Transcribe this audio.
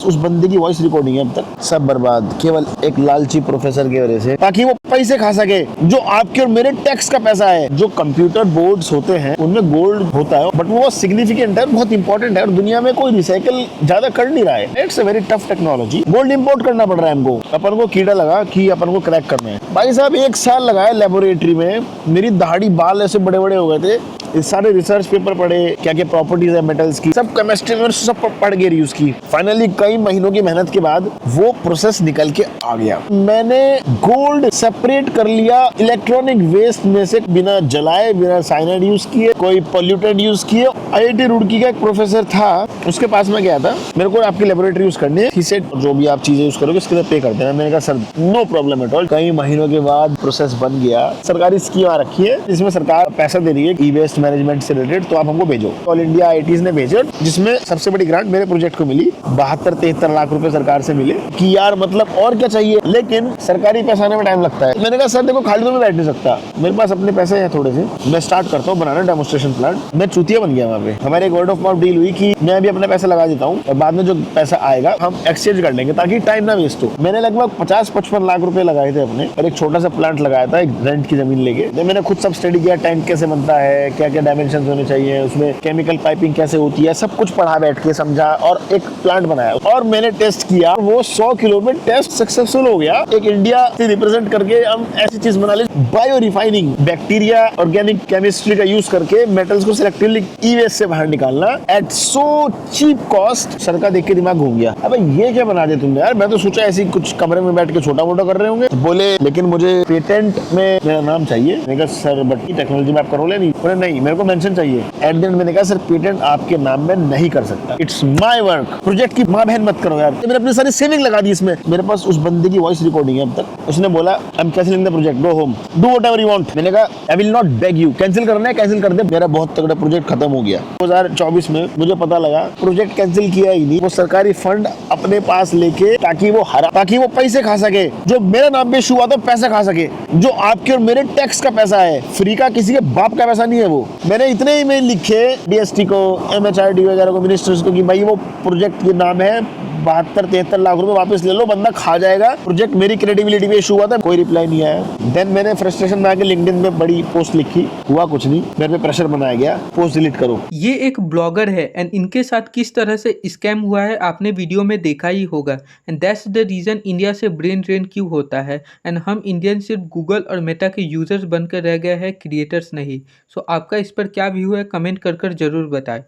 उस बंदे की वॉइस रिकॉर्डिंग है अब तक। सब बर्बाद केवल एक लालची प्रोफेसर की वजह से, ताकि वो पैसे खा सके जो आपके और मेरे टैक्स का पैसा है। जो कंप्यूटर बोर्ड्स होते हैं उनमें गोल्ड होता है, बट वो सिग्निफिकेंट है, बहुत इंपॉर्टेंट है, और दुनिया में कोई रिसाइकल ज्यादा कर नहीं रहा है। It's a very tough technology. Gold import करना पड़ रहा है हमको। अपन को कीड़ा लगा कि अपन को क्रैक करना है। भाई साहब 1 साल लगाया लेबोरेटरी में, मेरी दाढ़ी बाल ऐसे बड़े बड़े हो गए थे। इस सारे रिसर्च पेपर पढ़े, क्या क्या प्रॉपर्टीज है मेटल्स की, सब केमिस्ट्री में सब पढ़ के यूज की। फाइनली कई महीनों की मेहनत के बाद वो प्रोसेस निकल के आ गया। मैंने गोल्ड सेपरेट कर लिया इलेक्ट्रॉनिक वेस्ट में से, बिना जलाए, बिना साइनाइड यूज किए, कोई पोल्यूटेड यूज किए। IIT रुड़की का एक प्रोफेसर था, उसके पास में गया था, मेरे को आपकी लेबोरेटरी यूज करनी है। ही सेड जो भी आप चीजें यूज करोगे उसके लिए पे कर देना। मैंने कहा sir no problem at all. कई महीनों के बाद प्रोसेस बन गया। सरकारी स्कीम आ रखी है जिसमें सरकार पैसा दे रही है ई वेस्ट मैनेजमेंट से रिलेटेड, तो आप हमको भेजो। ऑल इंडिया IITs ने भेजे, जिसमें सबसे बड़ी ग्रांट मेरे प्रोजेक्ट को मिली। 72-73 लाख रुपए सरकार से मिले कि यार मतलब और क्या चाहिए, लेकिन सरकारी पैसा आने में टाइम लगता है। मैंने कहा सर देखो खाली तो मैं बैठ नहीं सकता, मेरे पास अपने पैसे हैं थोड़े से, मैं स्टार्ट करता हूँ बनाना डेमोस्ट्रेशन प्लांट। मैं चूतिया बन गया वहाँ पे। हमारे एक वर्ड ऑफ माउथ डील हुई कि मैं अभी अपने पैसे लगा देता हूँ और बाद में जो पैसा आएगा हम एक्सचेंज कर लेंगे, ताकि टाइम ना वेस्ट हो। मैंने लगभग 50-55 लाख रुपए लगाए थे अपने, और एक छोटा सा प्लांट लगाया था, एक रेंट की जमीन लेके। मैंने खुद सब स्टडी किया, टैंक कैसे बनता है, क्या क्या डायमेंशन होने चाहिए, उसमें केमिकल पाइपिंग कैसे होती है, सब कुछ पढ़ा बैठ के, समझा, और एक प्लांट बनाया। और मैंने टेस्ट किया, वो 100 किलो में टेस्ट सक्सेसफुल हो गया। एक इंडिया से रिप्रेजेंट करके हम ऐसी चीज बना ले, bio refining, bacteria organic chemistry का यूज करके मेटल्स को सिलेक्टिवली ई वेस्ट से बाहर निकालना at so cheap cost. Sir का देख के दिमाग घूम गया, अबे ये क्या बना दिया तुमने यार। मैं तो सोचा ऐसी कुछ कमरे में बैठ के छोटा मोटा कर रहे होंगे। तो बोले लेकिन मुझे पेटेंट में मेरा नाम चाहिए। मैंने कहा सर बट टेक्नोलॉजी में आप करोगे नहीं? बोले नहीं, मेरे को मेंशन चाहिए। एट द एंड मैंने कहा सर पेटेंट आपके नाम में नहीं कर सकता, इट्स माय वर्क। प्रोजेक्ट की माँ बहन मत करो यार। मैंने अपनी सारी सेविंग लगा दी इसमें। मेरे पास उस बंदे की वॉइस रिकॉर्डिंग है अब तक। उसने बोला I am cancelling the project, go home, do whatever you want. मैंने कहा I will not beg you, cancel करना है कैंसिल कर दे। मेरा बहुत तगड़ा प्रोजेक्ट खत्म हो गया। 2024 में मुझे पता लगा प्रोजेक्ट कैंसिल किया ही नहीं, वो सरकारी फंड अपने पास लेके, ताकि वो पैसे खा सके जो मेरे नाम पे इशू हुआ था, पैसे खा सके जो आपके और मेरे टैक्स का पैसा है। फ्री का किसी के बाप का पैसा नहीं है वो। मैंने इतने ईमेल लिखे DST को, MHRD वगैरह को, मिनिस्टर्स को, कि भाई वो प्रोजेक्ट के नाम है 72-73 लाख रुपए वापस ले लो, बंदा खा जाएगा। प्रोजेक्ट मेरी क्रेडिबिलिटी पे इशू हुआ था, कोई रिप्लाई नहीं आया। देन मैंने फ्रस्ट्रेशन में आके लिंक्डइन में बड़ी पोस्ट लिखी, हुआ कुछ नहीं, मेरे पे प्रेशर बनाया गया, पोस्ट डिलीट करो। ये एक ब्लॉगर है एंड इनके साथ किस तरह से स्कैम हुआ है आपने वीडियो में देखा ही होगा। And that's the reason India से ब्रेन ड्रेन क्यों होता है। एंड हम इंडियन सिर्फ गूगल और मेटा के यूजर्स बनकर रह गए हैं, क्रिएटर्स नहीं। सो आपका इस पर क्या व्यू है, कमेंट कर जरूर बताएं।